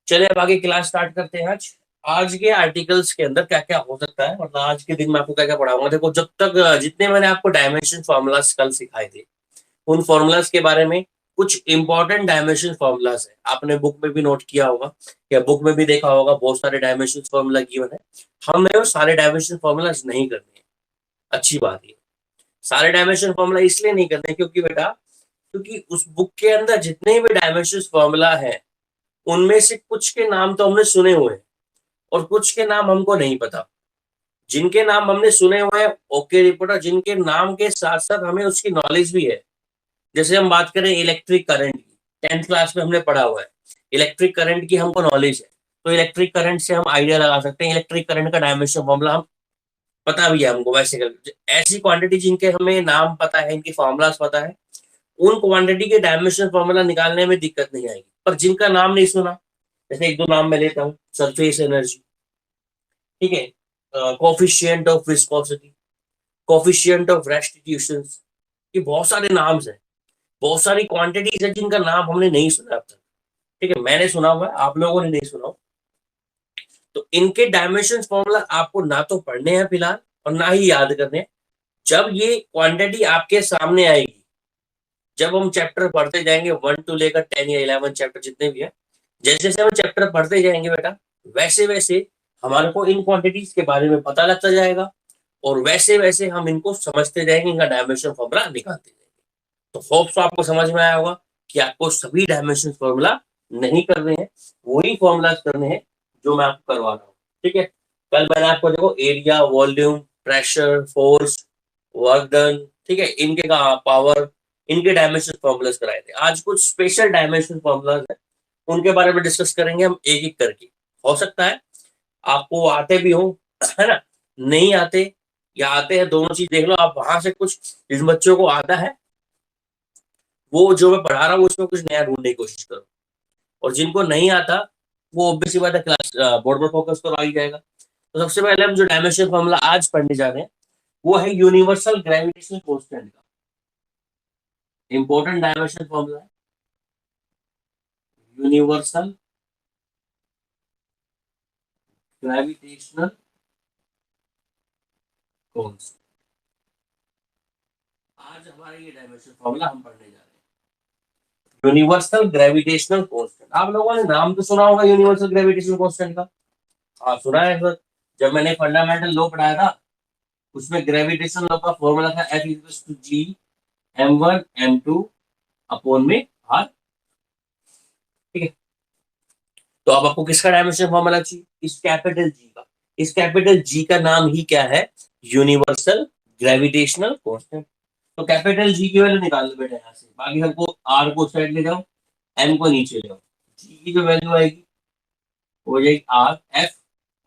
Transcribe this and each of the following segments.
चलिए अब आगे क्लास स्टार्ट करते हैं। आज आज के आर्टिकल्स के अंदर क्या क्या हो सकता है, मतलब आज के दिन में आपको क्या क्या पढ़ाऊंगा। देखो, जब तक जितने मैंने आपको डायमेंशन फॉर्मूलाज कल सिखाए थे, उन फॉर्मूलाज के बारे में कुछ इंपॉर्टेंट डायमेंशन फॉर्मूलाज है, आपने बुक में भी नोट किया होगा या बुक में भी देखा होगा। बहुत सारे डायमेंशन फॉर्मूला गिवन है, हमें वो सारे डायमेंशन फॉर्मूलाज नहीं करने हैं। अच्छी बात है, सारे डायमेंशन फॉर्मूला इसलिए नहीं करते क्योंकि बेटा, क्योंकि उस बुक के अंदर जितने भी डायमेंशन फॉर्मूला है उनमें से कुछ के नाम तो हमने सुने हुए हैं और कुछ के नाम हमको नहीं पता। जिनके नाम हमने सुने हुए हैं, ओके रिपोर्टर, जिनके नाम के साथ साथ हमें उसकी नॉलेज भी है। जैसे हम बात करें इलेक्ट्रिक करंट की, 10th क्लास में हमने पढ़ा हुआ है, इलेक्ट्रिक करंट की हमको नॉलेज है। तो इलेक्ट्रिक करंट से हम आइडिया लगा सकते हैं, इलेक्ट्रिक करंट का डायमेंशन फॉर्मूला हम पता भी है हमको। वैसे करके ऐसी क्वांटिटी जिनके हमें नाम पता है, इनकी फॉर्मूलाज पता है, उन क्वांटिटी के डायमेंशन फॉर्मूला निकालने में दिक्कत नहीं आएगी। पर जिनका नाम नहीं सुना, जैसे एक दो नाम मैं लेता हूँ, सरफेस एनर्जी, ठीक है, coefficient of viscosity, coefficient of restitution, ये बहुत सारे नाम्स हैं, बहुत सारी क्वांटिटीज है जिनका नाम हमने नहीं सुना अब तक। ठीक है, मैंने सुना हुआ है, आप लोगों ने नहीं सुना हो। तो इनके डायमेंशन फॉर्मूला आपको ना तो पढ़ने हैं फिलहाल और ना ही याद करने हैं। जब ये क्वांटिटी आपके सामने आएगी, जब हम चैप्टर पढ़ते जाएंगे 1 to लेकर 10 या 11 चैप्टर जितने भी है, जैसे जैसे हम चैप्टर पढ़ते जाएंगे बेटा, वैसे वैसे हमारे को इन क्वांटिटीज के बारे में पता लगता जाएगा और वैसे वैसे हम इनको समझते जाएंगे, इनका डायमेंशन फॉर्मूला निकालते जाएंगे। तो होप्स आपको समझ में आया होगा कि आपको सभी डायमेंशन फॉर्मूला नहीं करने हैं, वही फॉर्मूला करने हैं जो मैं आपको करवा रहा हूँ। ठीक है, कल मैंने आपको देखो area, volume, pressure, force, work done, ठीक है, इनके का पावर, इनके डायमेंशन फॉर्मूलाज कराए थे। आज कुछ स्पेशल डायमेंशन फॉर्मूलाज है, उनके बारे में डिस्कस करेंगे हम एक एक करके। हो सकता है आपको आते भी हो, है ना, नहीं आते या आते हैं, दोनों चीज देख लो। आप वहां से कुछ, जिन बच्चों को आता है वो जो मैं पढ़ा रहा हूँ उसमें कुछ नया ढूंढने की कोशिश करो, और जिनको नहीं आता वो ऑब्वियसली बात है क्लास बोर्ड पर फोकस तो आ ही जाएगा। तो सबसे पहले हम जो डायमेंशन फॉर्मूला आज पढ़ने जा रहे हैं वो है यूनिवर्सल ग्रेविटेशनल कांस्टेंट का। इंपॉर्टेंट डायमेंशन फॉर्मूला है यूनिवर्सल ग्रेविटेशनल कांस्टेंट। आज हमारा ये डायमेंशन फॉर्मूला हम पढ़ने जा रहे हैं, यूनिवर्सल ग्रेविटेशनल कांस्टेंट। आप लोगों ने नाम तो सुना होगा यूनिवर्सल ग्रेविटेशनल कांस्टेंट का। हाँ सुना है सर, जब मैंने फंडामेंटल लॉ पढ़ाया था उसमें ग्रेविटेशन लॉ का फॉर्मूला था F equals to G m1 m2 upon में R। ठीक है, तो अब आपको किसका डायमेंशन फॉर्मूला चाहिए? इस कैपिटल G का। इस कैपिटल G का नाम ही क्या है? Universal gravitational constant. तो कैपिटल G की वैल्यू निकाल लो बेटा यहाँ से, बाकी सबको R को साइड ले जाओ, M को नीचे ले जाओ। G की जो वैल्यू आएगी वो हो जाएगी R F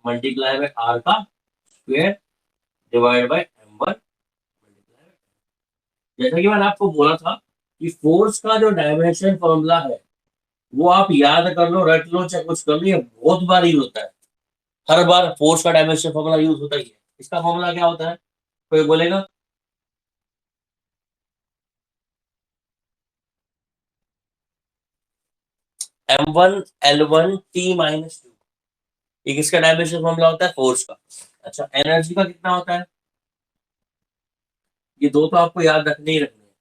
multiply by R का square divide by m1 multiply. जैसा कि मैंने आपको बोला था कि फोर्स का जो डायमेंशन फॉर्मूला है वो आप याद कर लो, रट लो, चाहे कुछ कर लो, ये बहुत बार यूज होता है। हर बार फोर्स का डायमेंशन फॉर्मूला यूज होता ही है। इसका फॉर्मूला क्या होता है, कोई बोलेगा? m1 L1 T-2। ये किसका डायमेंशन फॉर्मूला होता है? फोर्स का। अच्छा, एनर्जी का कितना होता है? ये दो तो आपको याद रखने ही रखने हैं।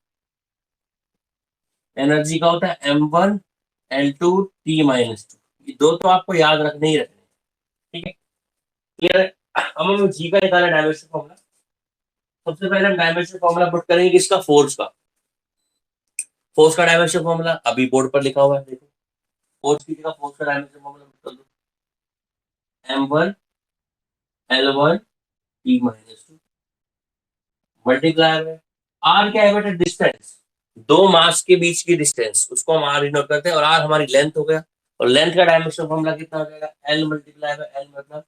एनर्जी का होता है m1 L2 T-2। ये दो तो आपको याद रखने ही रखने हैं। ठीक है, क्लियर है? अब हम जी का निकालें डायमेंशन फॉर्मूला। सबसे पहले हम डायमेंशन फॉर्मूला पुट करेंगे किसका? फोर्स का। फोर्स का डायमेंशन फॉर्मूला अभी बोर्ड पर लिखा हुआ है, देखो। फोर्स की जगह फोर्स का डायमेंशन फॉर्मूला पुट कर दो, m1 L1 T-2 मल्टीप्लाई में आर क्या है बेटा? डिस्टेंस, दो मास के बीच की डिस्टेंस, उसको हम आर डिनोट करते हैं, और आर हमारी लेंथ हो गया। और लेंथ का डायमेंशन फॉर्मूला कितना हो जाएगा? एल मल्टीप्लाई बाय एल, मतलब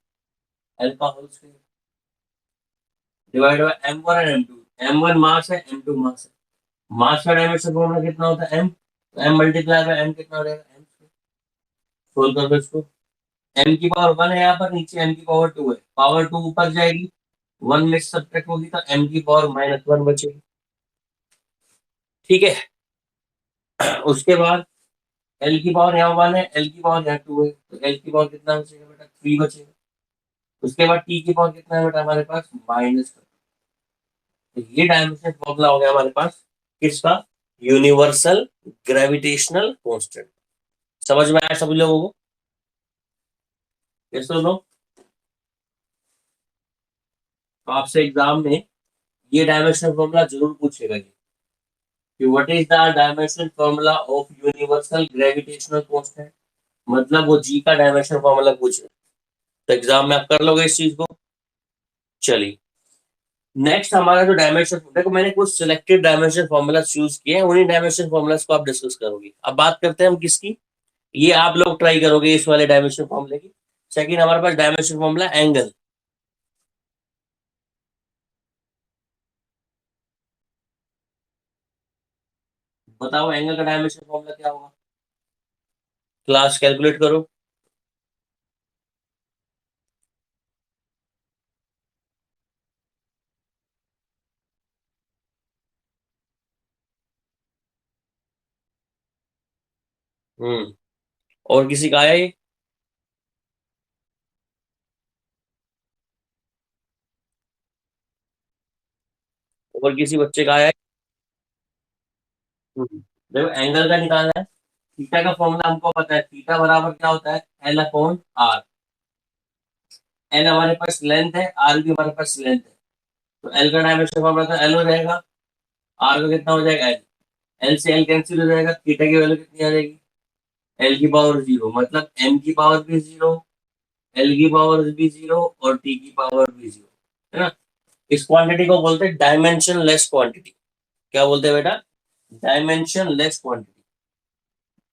एल का whole square divide by m1 और m2। m1 मास है, m2 मास है। मास का डायमेंशन फॉर्मूला कितना होता है? m। m multiply by m कितना हो जाएगा? m। सोल्व कर दो इसको। m की पावर 1 है यहाँ पर, नीचे m की पावर 2 है, पावर 2 ऊपर जाएगी, 1 में सब्ट्रैक्ट होगी तो m की पावर -1 बचेगी। ठीक है, उसके बाद एल की पावर यहाँ 1 है, एल की पावर यहाँ 2 है, तो एल की पावर कितना बचेगा बेटा, 3 बचेगा। उसके बाद टी की पावर कितना है बेटा हमारे पास, माइनस। तो ये डायमेंशन फॉर्मूला हो गया हमारे पास किसका, यूनिवर्सल ग्रेविटेशनल कांस्टेंट। समझ में आया सभी लोगों को, ये लो। तो आपसे एग्जाम में ये डायमेंशन फॉर्मूला जरूर पूछेगा ये, कि what is the dimension formula of universal gravitational constant, मतलब वो जी का डायमेंशन फॉर्मूला पूछे, तो एग्जाम में आप कर लोगे इस चीज को। चलिए नेक्स्ट हमारा जो डायमेंशन, देखो मैंने कुछ सिलेक्टेड डायमेंशन फॉर्मूला चूज किए हैं, उन्हीं डायमेंशन फॉर्मूलाज को आप डिस्कस करोगे। अब बात करते हैं हम किसकी, ये आप लोग ट्राई करोगे इस वाले डायमेंशन फॉर्मूले की। सेकंड हमारे पास डायमेंशन फॉर्मूला एंगल। बताओ एंगल का डायमेंशन फॉर्मूला क्या होगा, क्लास कैलकुलेट करो। और किसी का आया ये, और किसी बच्चे का आया है? देखो एंगल का निकालना है, थीटा का फॉर्मूला हमको पता है, थीटा बराबर क्या होता है, एल अपॉन आर। एल हमारे पास लेंथ है, आर भी हमारे पास लेंथ है, तो एल का डायमेंशन फॉर्मूला तो एल हो जाएगा, आर का कितना हो जाएगा एल। एल से एल कैंसिल हो जाएगा, थीटा की वैल्यू कितनी आ जाएगी, एल की पावर जीरो, मतलब एम की पावर भी जीरो, एल की पावर भी जीरो, और टी की पावर भी जीरो, है ना। इस क्वांटिटी को बोलते हैं डायमेंशन लेस क्वांटिटी। क्या बोलते हैं बेटा, डायमेंशन लेस क्वांटिटी।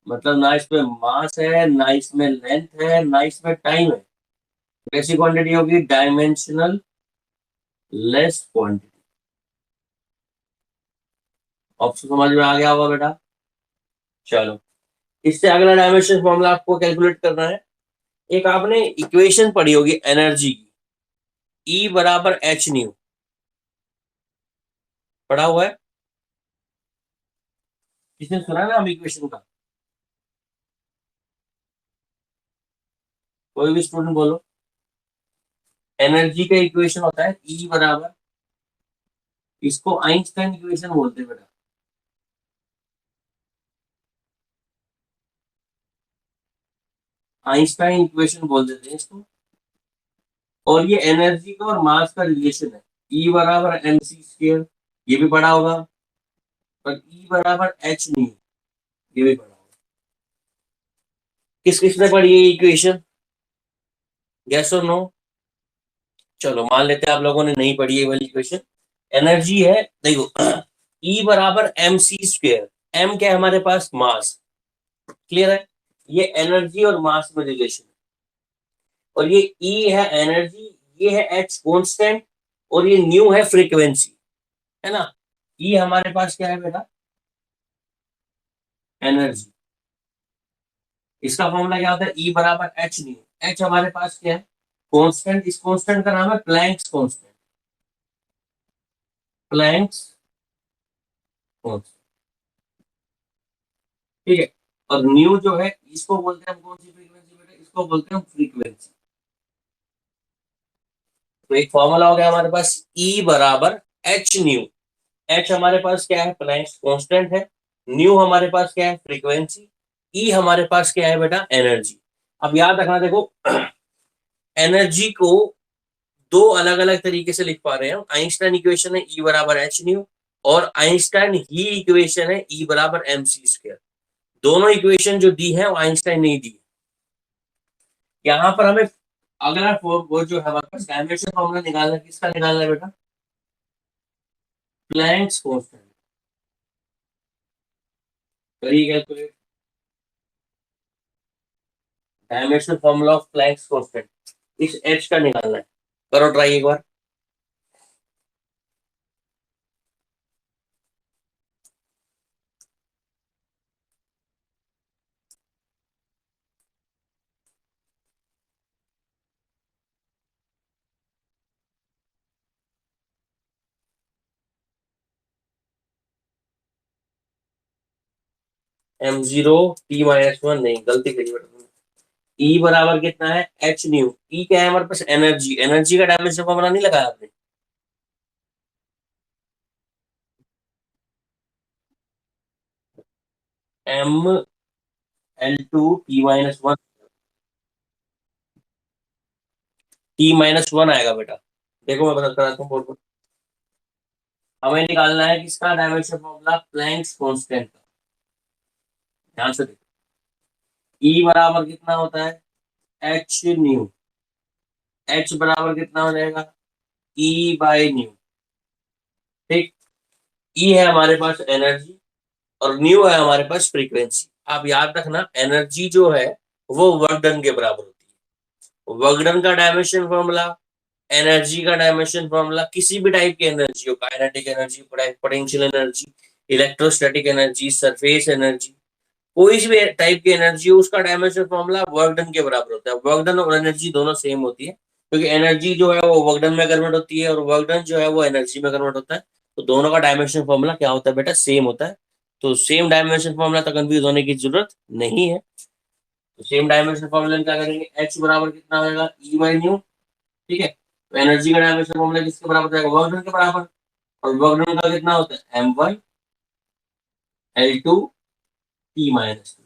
मतलब ना इसमें मास है, ना इसमें लेंथ है, ना इसमें टाइम है, कैसी क्वांटिटी होगी, डायमेंशनल लेस क्वांटिटी। ऑप्शन समझ में आ गया होगा बेटा। चलो इससे अगला डायमेंशन फॉर्मूला आपको कैलकुलेट करना है। एक आपने इक्वेशन पढ़ी होगी एनर्जी की, ई बराबर एच न्यू, पढ़ा हुआ है, किसने सुना ना हम इक्वेशन का, कोई भी स्टूडेंट बोलो। एनर्जी का इक्वेशन होता है ई बराबर, इसको आइंस्टाइन इक्वेशन बोलते हैं बेटा। आइंस्टाइन इक्वेशन बोल देते हैं इसको। और ये एनर्जी का और मास का रिलेशन है, ई बराबर एम सी स्क्र, ये भी पढ़ा होगा। और ई बराबर एच न्यू, ये भी पढ़ा होगा। किस किसने पढ़ी है इक्वेशन, यस और नो। चलो मान लेते हैं आप लोगों ने नहीं पढ़ी है वाली इक्वेशन। एनर्जी है, देखो ई बराबर एम सी स्क्र, एम क्या है हमारे पास, मास, क्लियर है। ये एनर्जी और मास में रिलेशन है। और ये ई है एनर्जी, ये है एच कांस्टेंट, और ये न्यू है फ्रीक्वेंसी, है ना। ई हमारे पास क्या है बेटा, एनर्जी। इसका फॉर्मूला क्या होता है, ई बराबर एच न्यू। एच हमारे पास क्या है, कांस्टेंट, इस कांस्टेंट का नाम है प्लैंक्स कांस्टेंट, प्लैंक्स कांस्टेंट, ठीक है। और न्यू जो है इसको बोलते हैं हम कौन सी फ्रीक्वेंसी बेटा, इसको बोलते हैं हम फ्रीक्वेंसी। तो एक फॉर्मूला हो गया हमारे पास ई बराबर एच न्यू। एच हमारे पास क्या है, प्लैंक्स कांस्टेंट है। न्यू हमारे पास क्या है, फ्रीक्वेंसी। ई हमारे पास क्या है बेटा, एनर्जी। अब याद रखना देखो एनर्जी को दो अलग अलग तरीके से लिख पा रहे हैं। आइंस्टाइन इक्वेशन है ई बराबर एच न्यू, और आइंस्टाइन ही इक्वेशन है ई बराबर एम सी स्क्वायर। दोनों इक्वेशन जो दी है वो आइंस्टाइन नहीं दी। यहाँ पर हमें अगला वो जो है हमारे पास डायमेंशन फॉर्मूला निकालना है, किसका निकालना है बेटा, प्लैंक्स कांस्टेंट। करिए calculate, dimension formula of Planck's constant, इस एच का निकालना है। करो ट्राई एक बार। m0 t-1 नहीं, गलती करी बेटा तुमने। ई बराबर कितना है, एच न्यू। ई क्या है हमारे पास, एनर्जी। एनर्जी का डायमेंशन फॉर्मूला नहीं लगाया आपने? ml2 t-1, t-1 आएगा बेटा। देखो मैं बता रहा हूँ बोर्ड पर। हमें निकालना है किसका डायमेंशन फॉर्मूला, प्लैंक्स कांस्टेंट का। ध्यान से देखो, ई बराबर कितना होता है, एच न्यू। एच बराबर कितना हो जाएगा, ई बाई न्यू। ठीक। ई है हमारे पास एनर्जी और न्यू है हमारे पास फ्रीक्वेंसी। आप याद रखना, एनर्जी जो है वो वर्क डन के बराबर होती है। वर्क डन का डायमेंशन फॉर्मूला, एनर्जी का डायमेंशन फॉर्मूला, किसी भी टाइप की एनर्जी हो, kinetic energy, potential energy, electrostatic energy, surface energy, कोई भी टाइप की एनर्जी हो, उसका डायमेंशन फॉर्मूला वर्क डन के बराबर होता है। वर्क डन और एनर्जी दोनों सेम होती है, क्योंकि एनर्जी जो है वो वर्क डन में कन्वर्ट होती है और वर्क डन जो है वो एनर्जी में कन्वर्ट होता है। तो दोनों का डायमेंशन फॉर्मूला क्या होता है बेटा, सेम होता है। तो सेम डायमेंशन फॉर्मूला तो कंफ्यूज होने की जरूरत नहीं है। तो सेम डायमेंशन फॉर्मूला में क्या करेंगे, एच बराबर कितना होगा, ई बाई न्यू। ठीक है, तो एनर्जी का डायमेंशन फॉर्मूला किसके बराबर जाएगा, वर्क डन के बराबर। और वर्क डन का कितना होता है, m1l2 t-2।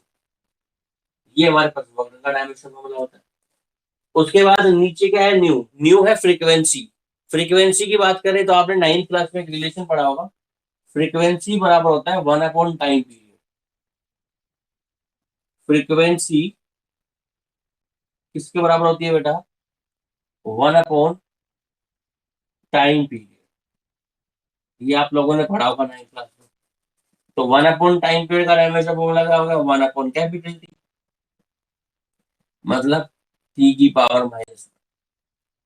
ये हमारे पास वर्क डन का डायमेंशन फॉर्मूला होता है। उसके बाद नीचे क्या है, न्यू। न्यू है फ्रीक्वेंसी। फ्रीक्वेंसी की बात करें तो आपने 9th क्लास में एक रिलेशन पढ़ा होगा, फ्रीक्वेंसी बराबर होता है 1/टाइम पीरियड। फ्रीक्वेंसी किसके बराबर होती है बेटा, 1/टाइम पीरियड। ये आप लोगों ने पढ़ा होगा 9th क्लास में। तो 1/टाइम पीरियड का डायमेंशन फॉर्मूला क्या होगा, 1/कैपिटल टी। मतलब t⁻⁻1।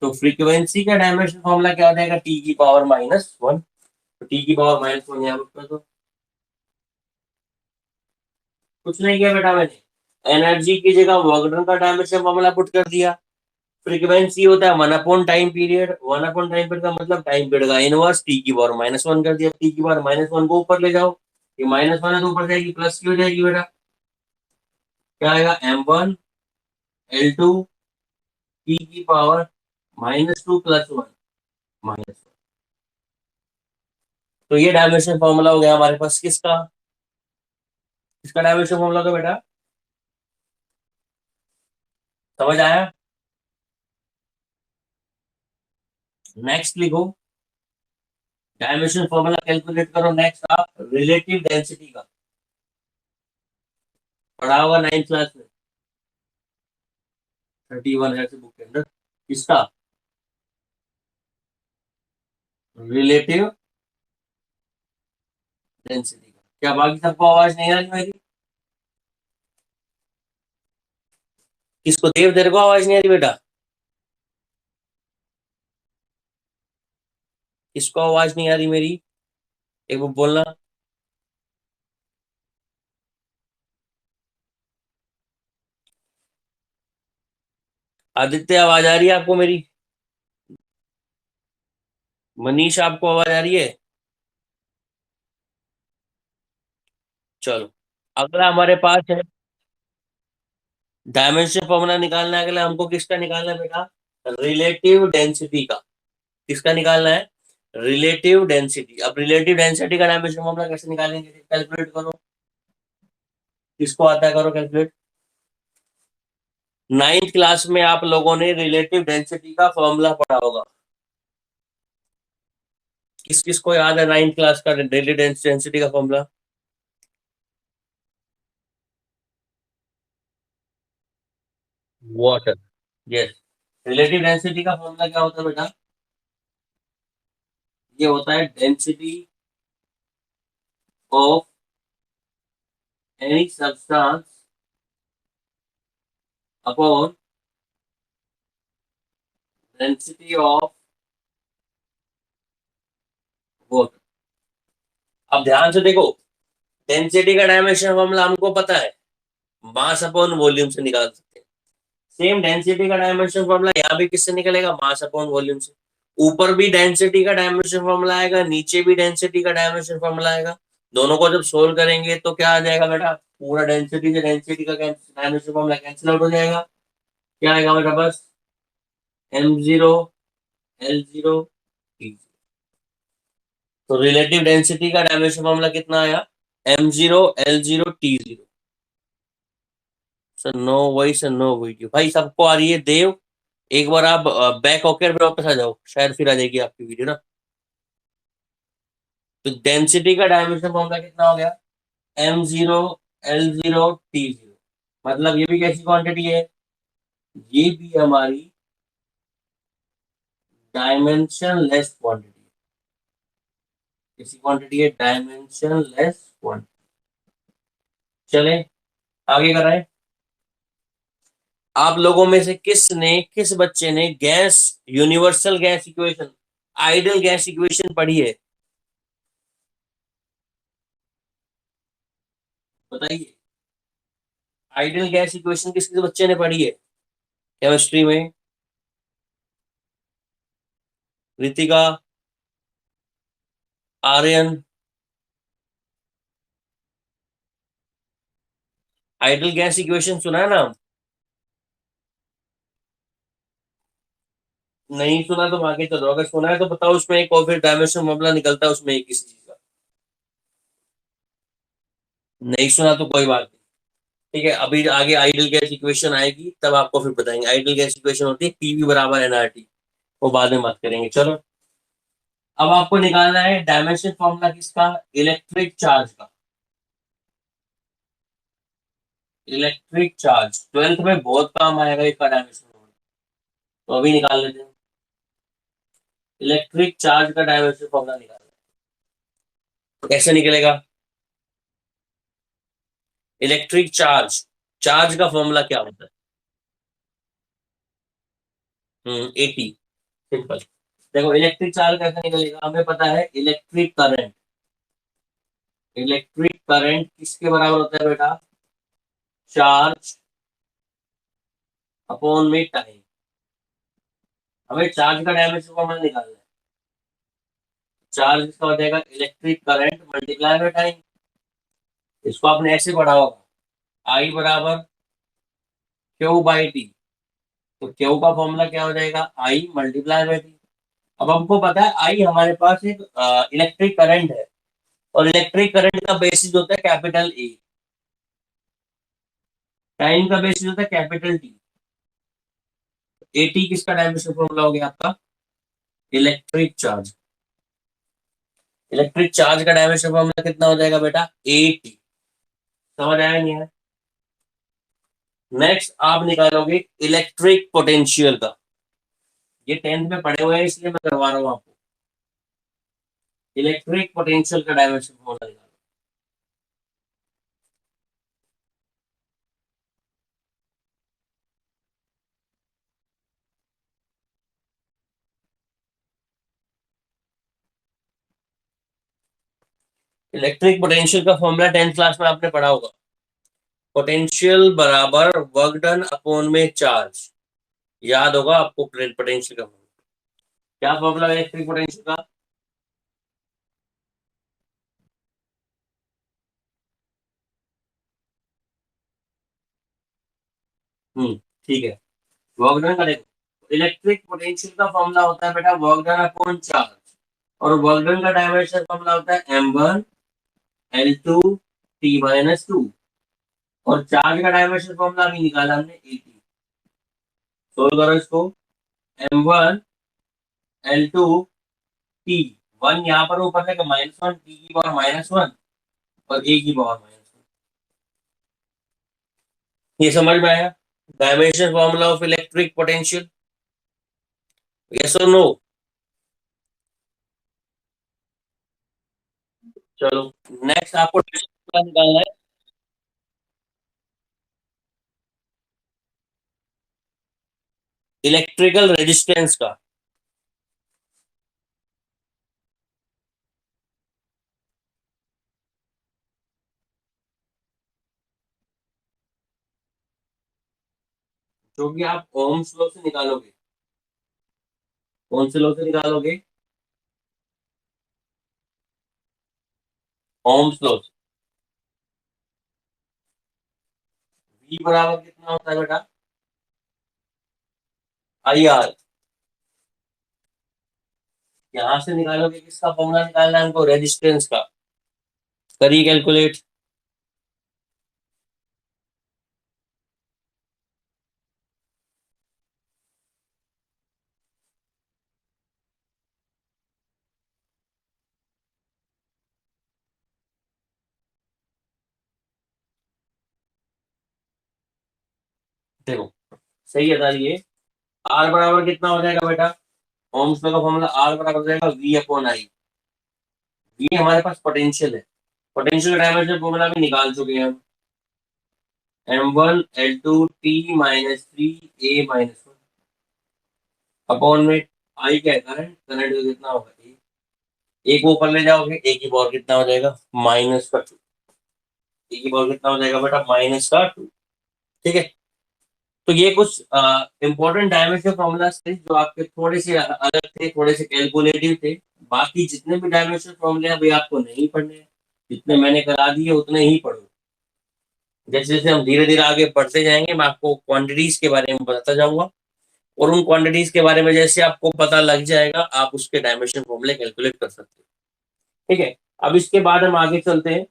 तो फ्रीक्वेंसी का डायमेंशन फॉर्मूला क्या हो जाएगा, t⁻⁻1। तो t⁻⁻1 यहाँ पर तो कुछ नहीं किया बेटा मैंने, एनर्जी की जगह वर्क डन का डायमेंशन फॉर्मूला पुट कर दिया। फ्रीक्वेंसी होता है 1/टाइम पीरियड। 1/टाइम पीरियड का मतलब टाइम पीरियड का इनवर्स t⁻⁻1 कर दिया। t⁻⁻1 को ऊपर ले जाओ, ये -1 है तो ऊपर जाएगी, प्लस की हो जाएगी बेटा। क्या आएगा, m1l2 t⁻⁻2 + 1 -1। तो ये डायमेंशन फॉर्मूला हो गया हमारे पास किसका, इसका डायमेंशन फॉर्मूला तो बेटा समझ आया। नेक्स्ट लिखो, डायमेंशन फॉर्मूला कैलकुलेट करो। नेक्स्ट आप रिलेटिव डेंसिटी का पढ़ा होगा 9th क्लास में, 31 है बुक के अंदर। किसका, रिलेटिव डेंसिटी का। क्या बाकी सबको आवाज नहीं आ रही मेरी, किसको, देव तेरे को आवाज नहीं आ रही बेटा, किसको आवाज नहीं आ रही मेरी, एक बार बोलना। आदित्य आवाज आ रही है आपको मेरी, मनीष आपको आवाज आ रही है। चलो, अगला हमारे पास है डायमेंशन फॉर्मूला निकालना है। अगला हमको किसका निकालना है बेटा, रिलेटिव डेंसिटी का। किसका निकालना है, रिलेटिव डेंसिटी। अब रिलेटिव डेंसिटी का डायमेंशन फॉर्मूला कैसे निकालेंगे, कैलकुलेट करो। किसको आता है, करो कैलकुलेट। 9th क्लास में आप लोगों ने रिलेटिव डेंसिटी का फॉर्मूला पढ़ा होगा। किस किस को याद है 9th क्लास का रिलेटिव डेंसिटी का formula, water. Yes, relative density का फॉर्मूला क्या होता है बेटा, ये होता है density of any substance upon density of water. अब ध्यान से देखो, डेंसिटी का डायमेंशन फॉर्मूला हमको पता है, मास अपॉन वॉल्यूम से निकाल सकते हैं। सेम डेंसिटी का डायमेंशन फॉर्मूला यहाँ भी किससे निकलेगा, मास अपॉन वॉल्यूम से। ऊपर भी डेंसिटी का डायमेंशन फॉर्मूला आएगा, नीचे भी डेंसिटी का डायमेंशन फॉर्मूला आएगा। दोनों को जब सोल्व करेंगे तो क्या आ जाएगा बेटा, पूरा डेंसिटी से डेंसिटी का डायमेंशन फॉर्मूला कैंसिल आउट हो जाएगा। क्या आएगा मेरे पास? m0 l0 t0। तो रिलेटिव डेंसिटी का डायमेंशन फॉर्मूला कितना आया? m0 l0 t0। Sir no वही, सर नो वीडियो। भाई सबको आ रही है देव, एक बार आप बैक होकर फिर वापस आ जाओ, शायद फिर आ जाएगी आपकी वीडियो ना। तो डेंसिटी का डायमेंशन फॉर्मूला कितना हो गया? m0 l0 t0। मतलब ये भी कैसी क्वांटिटी है? ये भी हमारी डायमेंशन लेस क्वांटिटी। कैसी क्वांटिटी है? Dimension less quantity. चले आगे कराएं। आप लोगों में से किस बच्चे ने gas, universal gas equation, ideal gas equation पढ़ी है? बताइए। आइडियल गैस इक्वेशन किस किस बच्चे ने पढ़ी है केमिस्ट्री में? Ritika, Aryan. Ideal gas equation सुना है ना? नहीं सुना तो आगे चलो, अगर सुना है तो बताओ। उसमें एक और फिर डायमेंशन मामला निकलता है उसमें एक किसी चीज का। नहीं सुना तो कोई बात नहीं। ठीक है, अभी आगे आइडियल गैस इक्वेशन आएगी तब आपको फिर बताएंगे। आइडियल गैस इक्वेशन होती है पीवी बराबर एनआरटी, वो बाद में बात करेंगे। चलो अब आपको निकालना है डायमेंशन फॉर्मूला किसका? इलेक्ट्रिक चार्ज का। इलेक्ट्रिक चार्ज 12th में बहुत काम आएगा इसका डायमेंशन फॉर्मूला, तो अभी निकाल लेते हैं। इलेक्ट्रिक चार्ज का डायमेंशन फॉर्मूला निकालना है, तो कैसे निकलेगा? इलेक्ट्रिक चार्ज, चार्ज का फॉर्मूला क्या होता है? एटी। सिंपल। देखो इलेक्ट्रिक चार्ज कैसे निकलेगा, हमें पता है इलेक्ट्रिक करंट। इलेक्ट्रिक करंट किसके बराबर होता है बेटा? चार्ज अपॉन में टाइम। हमें चार्ज का डायमेंशन फॉर्मूला निकालना है। चार्ज इसका हो जाएगा electric current multiply by time. इसको आपने ऐसे पढ़ा होगा, आई बराबर क्यू बाई टी। तो क्यू का फॉर्मूला क्या हो जाएगा? आई मल्टीप्लाई बाय टी। अब हमको पता है आई हमारे पास एक इलेक्ट्रिक करंट है, और इलेक्ट्रिक करंट का बेसिस होता है कैपिटल ए, टाइम का बेसिस होता है कैपिटल टी। एटी किसका डायमेंशन फॉर्मूला हो गया आपका? Electric charge. इलेक्ट्रिक चार्ज का डायमेंशन फॉर्मूला कितना हो जाएगा बेटा? एटी। समझ आया नहीं है? नेक्स्ट आप निकालोगे इलेक्ट्रिक पोटेंशियल का। ये 10th में पढ़े हुए हैं इसलिए मैं करवा रहा हूँ आपको। इलेक्ट्रिक पोटेंशियल का डायमेंशन फॉर्मूला निकालो। इलेक्ट्रिक पोटेंशियल का फॉर्मूला 10th क्लास में आपने पढ़ा होगा। पोटेंशियल बराबर वर्क डन अपॉन में चार्ज। याद होगा आपको पोटेंशियल का फॉर्मूला। क्या फॉर्मूला है इलेक्ट्रिक पोटेंशियल का? हम्म, ठीक है। वर्क डन का देखो, इलेक्ट्रिक पोटेंशियल का फॉर्मूला होता है बेटा वर्क डन अपॉन चार्ज, और वर्क डन का डायमेंशन फॉर्मूला होता है m1 l2 t-2। और चार्ज का डायमेंशन फॉर्मूला भी निकाला हमने 80। सोल्व करो इसको। m1 l2 t, वन यहाँ पर ऊपर है -1, t की पावर -1 और a की पावर -1। ये समझ में आया? Dimension formula of electric potential. Yes और नो? चलो नेक्स्ट आपको निकालना है इलेक्ट्रिकल रेजिस्टेंस का। जो कि आप ओम्स लॉ से निकालोगे। कौन से लॉ से निकालोगे? ओम्स लॉ से। V बराबर कितना होता है बेटा, आई आर। यहां से निकालोगे किसका फॉर्मूला निकालना है हमको, रेजिस्टेंस का। करिए कैलकुलेट। देखो सही है ये, आर बराबर कितना हो जाएगा बेटा, ओम्स लॉ का फॉर्मूला आर बराबर हो जाएगा वी अपॉन आई। ये हमारे पास पोटेंशियल है, पोटेंशियल डायमेंशन फॉर्मूला भी निकाल चुके हैं हम, m1 L2 T minus three A minus one upon में आई क्या है, करंट, करंट का कितना होगा, एक वो ऊपर ले जाओगे, एक की पावर कितना हो जाएगा, माइनस का टू। एक की पावर कितना हो जाएगा बेटा, माइनस का टू। ठीक है, तो ये कुछ इंपॉर्टेंट डायमेंशन फॉर्मूलाज थे जो आपके थोड़े से अलग थे, थोड़े से कैलकुलेटिव थे। बाकी जितने भी डायमेंशन फॉर्मूले अभी आपको नहीं पढ़ने हैं, जितने मैंने करा दिए उतने ही पढ़ो। जैसे जैसे हम धीरे धीरे आगे बढ़ते जाएंगे मैं आपको क्वांटिटीज के बारे में बताता जाऊंगा, और उन क्वांटिटीज के बारे में जैसे आपको पता लग जाएगा आप उसके डायमेंशन फॉर्मूले कैलकुलेट कर सकते हो। ठीक है, अब इसके बाद हम आगे चलते हैं,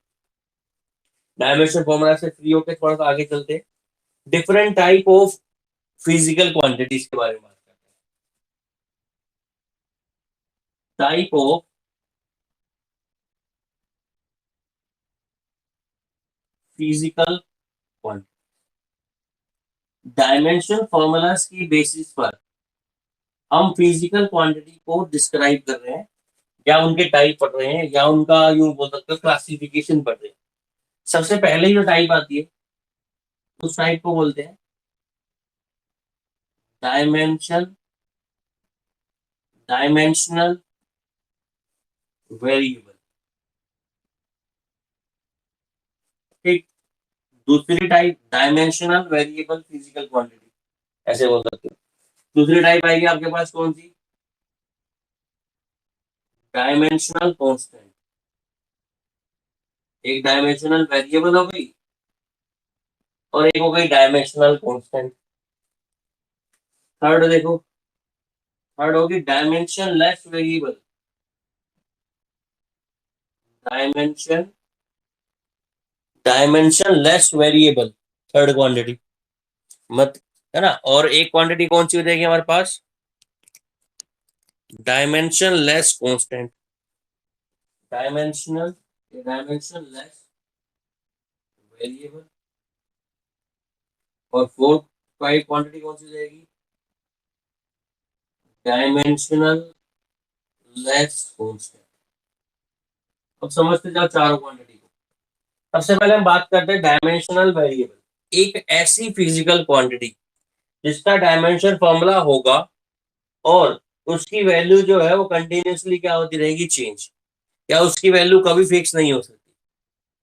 डायमेंशन फॉर्मूला से फ्री होकर थोड़ा सा आगे चलते हैं, different type of physical quantities के बारे में बात करते हैं। Type of physical quantity, dimension formulas की बेसिस पर हम फिजिकल क्वांटिटी को डिस्क्राइब कर रहे हैं, या उनके टाइप पढ़ रहे हैं, या उनका यूं बोल सकते हो क्लासिफिकेशन पढ़ रहे हैं। सबसे पहले जो टाइप आती है उस टाइप को बोलते हैं डायमेंशन, डायमेंशनल वेरिएबल। ठीक, दूसरी type dimensional variable physical quantity, ऐसे बोल सकते हो। दूसरी टाइप आएगी आपके पास कौन सी, डायमेंशनल कांस्टेंट। एक डायमेंशनल वेरिएबल हो गई और एक हो गई डायमेंशनल कांस्टेंट। थर्ड देखो, थर्ड होगी dimension less variable, dimension, dimension less variable, third quantity मत, है ना। और एक क्वांटिटी कौन सी हो जाएगी हमारे पास, dimensionless constant, dimensional, dimensionless variable. और फोर्थ फाइव क्वांटिटी कौन सी हो जाएगी, डायमेंशनल लेस कांस्टेंट। अब समझते जाओ चारों क्वांटिटी को। सबसे पहले हम बात करते हैं डायमेंशनल वेरिएबल, एक ऐसी फिजिकल क्वांटिटी जिसका डायमेंशन फॉर्मूला होगा और उसकी वैल्यू जो है वो कंटिन्यूसली क्या होती रहेगी, चेंज, या उसकी वैल्यू कभी फिक्स नहीं हो सकती,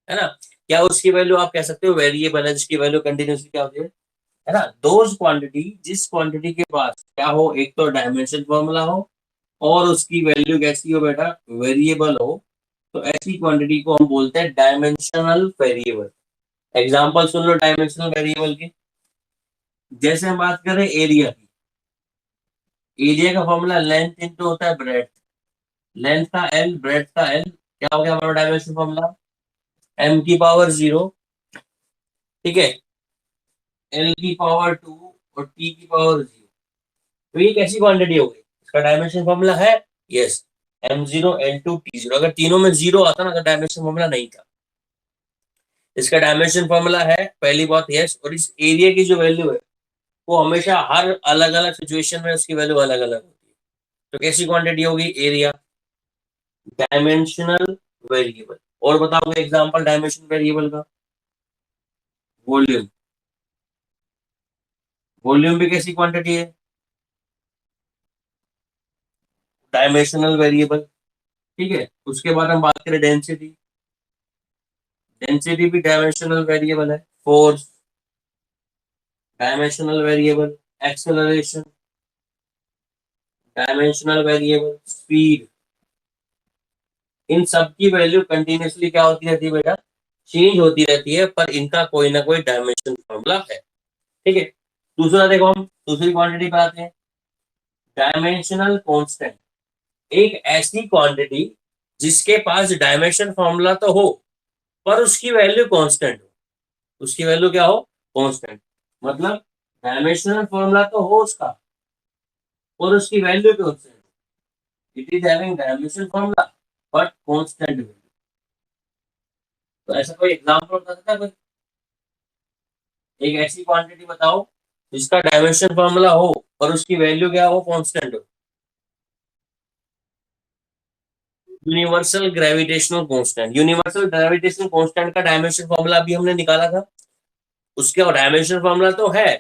है ना। क्या उसकी वैल्यू आप कह सकते हो वेरिएबल है जिसकी वैल्यू कंटिन्यूसली क्या होती है ना। दोज क्वांटिटी, जिस क्वांटिटी के पास क्या हो, एक तो डायमेंशन फॉर्मूला हो और उसकी वैल्यू कैसी हो बेटा, वेरिएबल हो, तो ऐसी क्वांटिटी को हम बोलते हैं डायमेंशनल वेरिएबल। एग्जांपल सुन लो डायमेंशनल वेरिएबल की। जैसे हम बात करें एरिया की, एरिया का फॉर्मूला लेंथ इंटू होता है ब्रेड्थ, लेंथ का एल, ब्रेड्थ का एल, क्या हो गया हमारा डायमेंशन फॉर्मूला, एम की पावर जीरो, ठीक है, एल की पावर टू और टी की पावर जीरो। तो ये कैसी क्वांटिटी हो गई, इसका डायमेंशन फॉर्मूला है, yes, M zero L two T zero. अगर तीनों में जीरो आता ना तो डायमेंशन फॉर्मूला नहीं था। इसका डायमेंशन फॉर्मूला है, पहली बात, यस। और इस एरिया की जो वैल्यू है वो हमेशा हर अलग अलग सिचुएशन में उसकी वैल्यू अलग अलग होती है। तो कैसी क्वांटिटी होगी, एरिया, डायमेंशनल वेरिएबल। और बताओगे एग्जांपल डायमेंशन वेरिएबल का, वॉल्यूम, वॉल्यूम भी कैसी क्वांटिटी है, डायमेंशनल वेरिएबल। ठीक है, उसके बाद हम बात करें डेंसिटी, डेंसिटी भी डायमेंशनल वेरिएबल है। Force dimensional variable, acceleration dimensional variable, speed, इन सब की वैल्यू कंटिन्यूसली क्या होती रहती है बेटा, चेंज होती रहती है, पर इनका कोई ना कोई डायमेंशन फॉर्मूला है। ठीक है, दूसरा देखो, हम दूसरी क्वांटिटी पे आते हैं। डायमेंशनल कांस्टेंट, एक ऐसी क्वांटिटी जिसके पास डायमेंशन फॉर्मूला तो हो, पर उसकी वैल्यू कांस्टेंट हो। उसकी वैल्यू क्या हो? कांस्टेंट। मतलब डायमेंशनल फॉर्मूला तो हो उसका, और उसकी value constant. It is having dimension formula but constant value. तो ऐसा कोई एग्जांपल बता सकता है कोई? एक ऐसी क्वांटिटी बताओ जिसका डायमेंशन फॉर्मूला हो और उसकी वैल्यू क्या हो? कांस्टेंट हो। Universal gravitational constant. Universal gravitational constant का डायमेंशन फॉर्मूला भी हमने निकाला था। उसके डायमेंशन फॉर्मूला तो है,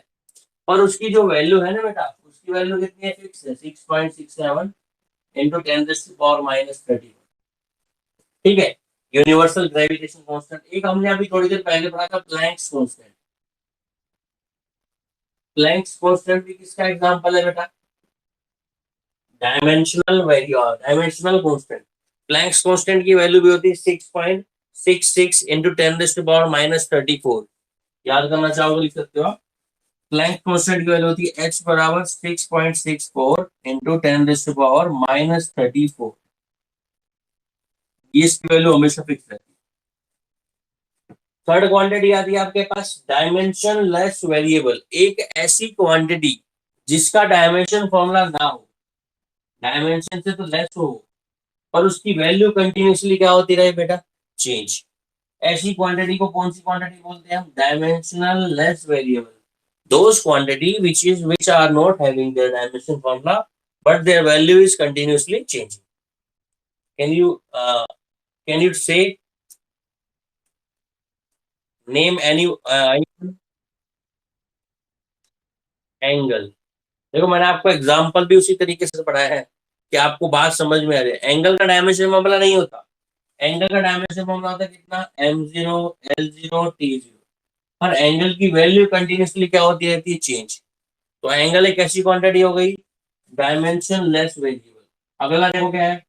पर उसकी जो वैल्यू है ना बेटा, उसकी वैल्यू कितनी है? फिक्स है, 6.67 इंटू 10⁻⁻30। ठीक है, यूनिवर्सल ग्रेविटेशन कांस्टेंट। एक हमने अभी थोड़ी देर पहले पढ़ा था, प्लैंक्स कांस्टेंट। प्लैंक्स कांस्टेंट भी किसका एग्जांपल है बेटा? Dimensional constant. प्लैंक्स कांस्टेंट की वैल्यू भी होती है 6.66 इंटू 10⁻⁻34। याद करना चाहोगे लिख सकते हो आप। प्लैंक कांस्टेंट की वैल्यू होती है h बराबर 6.64 इंटू 10⁻⁻34। ये इसकी वैल्यू हमेशा फिक्स रहती है। थर्ड क्वांटिटी आती है आपके पास डायमेंशन लेस वेरिएबल। एक ऐसी क्वांटिटी जिसका डायमेंशन फॉर्मूला ना हो, डायमेंशन से तो लेस हो, पर उसकी वैल्यू कंटिन्यूसली क्या होती रहे बेटा? चेंज। ऐसी क्वांटिटी को कौन सी क्वांटिटी बोलते हैं हम? Dimensional less variable. Those quantity which are not having their dimension formula, but their value is continuously changing. Can you can you say name any angle? देखो, मैंने आपको एग्जांपल भी उसी तरीके से पढ़ाया है कि आपको बात समझ में आ जाए। एंगल का डायमेंशन फॉर्मूला नहीं होता। एंगल का डायमेंशन फॉर्मूला होता है कितना? m0 l0 t0। हर एंगल की वैल्यू कंटिन्यूसली क्या होती रहती है? चेंज। तो एंगल एक ऐसी क्वांटिटी हो गई डायमेंशन लेस वेरिएबल। अगला देखो क्या है?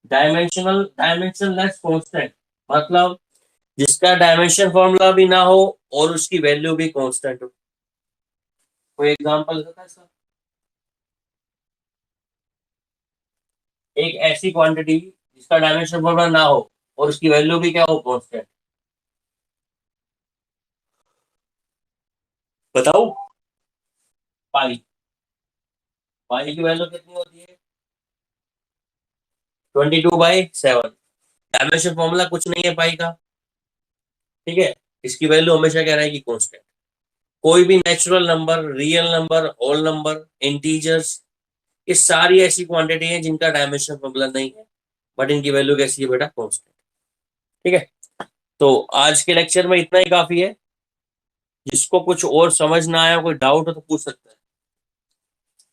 Dimension less constant. मतलब जिसका डायमेंशन फॉर्मूला भी ना हो और उसकी वैल्यू भी कांस्टेंट हो। कोई एग्जांपल है इसका? एक ऐसी क्वांटिटी जिसका डायमेंशन फॉर्मूला ना हो और उसकी वैल्यू भी क्या हो? कांस्टेंट। बताओ। पाई। पाई की वैल्यू कितनी होती है? 22/7। डायमेंशन फॉर्मूला कुछ नहीं है पाई का। ठीक है, इसकी वैल्यू हमेशा क्या रहेगी? कांस्टेंट। कोई भी natural number, real number, whole number, integers, ये सारी ऐसी क्वांटिटी है जिनका डायमेंशन फॉर्मूला नहीं है, बट इनकी वैल्यू कैसी है बेटा? कांस्टेंट। ठीक है, तो आज के लेक्चर में इतना ही काफी है। जिसको कुछ और समझ ना आया, कोई डाउट हो तो पूछ सकता है।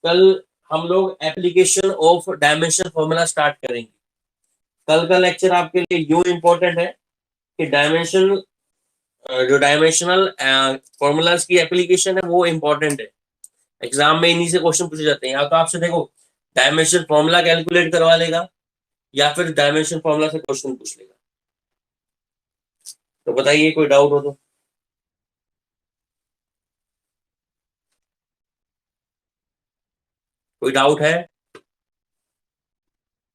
कल हम लोग application of dimension formula start करेंगे। कल का लेक्चर आपके लिए यूं इंपॉर्टेंट है कि डायमेंशन, जो डायमेंशनल फॉर्मूलाज की एप्लीकेशन है वो इंपॉर्टेंट है। एग्जाम में इन्हीं से क्वेश्चन पूछे जाते हैं। या तो आपसे देखो डायमेंशन फॉर्मूला कैलकुलेट करवा लेगा, या फिर डायमेंशन फॉर्मूला से क्वेश्चन पूछ लेगा। तो बताइए, कोई डाउट हो तो। कोई डाउट है?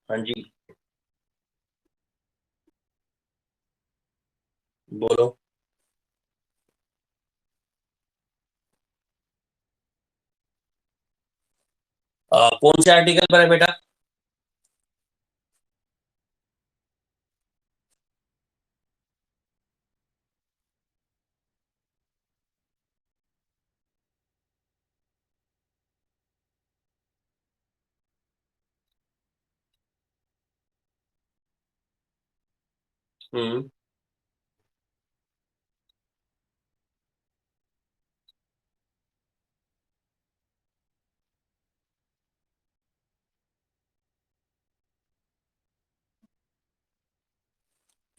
हाँ जी, बोलो। कौन से आर्टिकल पर है बेटा? हम्म।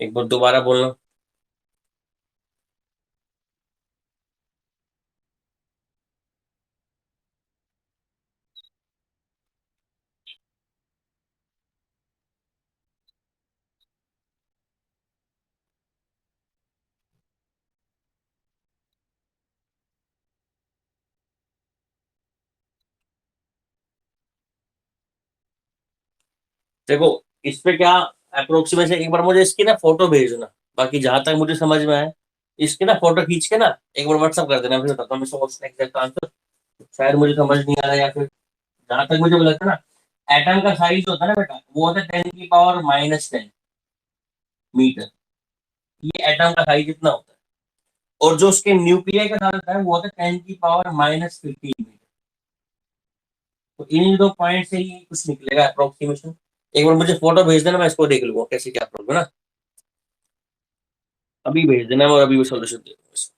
एक बार दोबारा बोलना। देखो इस पे क्या अप्रोक्सीमेशन, एक बार मुझे इसकी ना फोटो भेजना, बाकी जहां तक मुझे समझ में आया इसकी ना फोटो खींच के ना एक बार व्हाट्सअप कर देना, फिर बताता हूँ मैं इसका एग्जैक्ट आंसर। शायद मुझे समझ नहीं आ रहा, या फिर जहां तक मुझे लगता है ना, एटम का साइज होता है ना बेटा, वो होता है 10⁻⁻10 मीटर। ये एटम का साइज इतना होता है। और जो उसके न्यूक्लियर का साइज होता है वो होता है 10⁻−15 मीटर। तो इन दो पॉइंट से ही कुछ निकलेगा अप्रोक्सीमेशन। एक बार मुझे फोटो भेज देना, मैं इसको देख लूंगा कैसे क्या प्रॉब्लम है ना। अभी भेज देना और अभी वो सोल्यूशन दे दूंगा।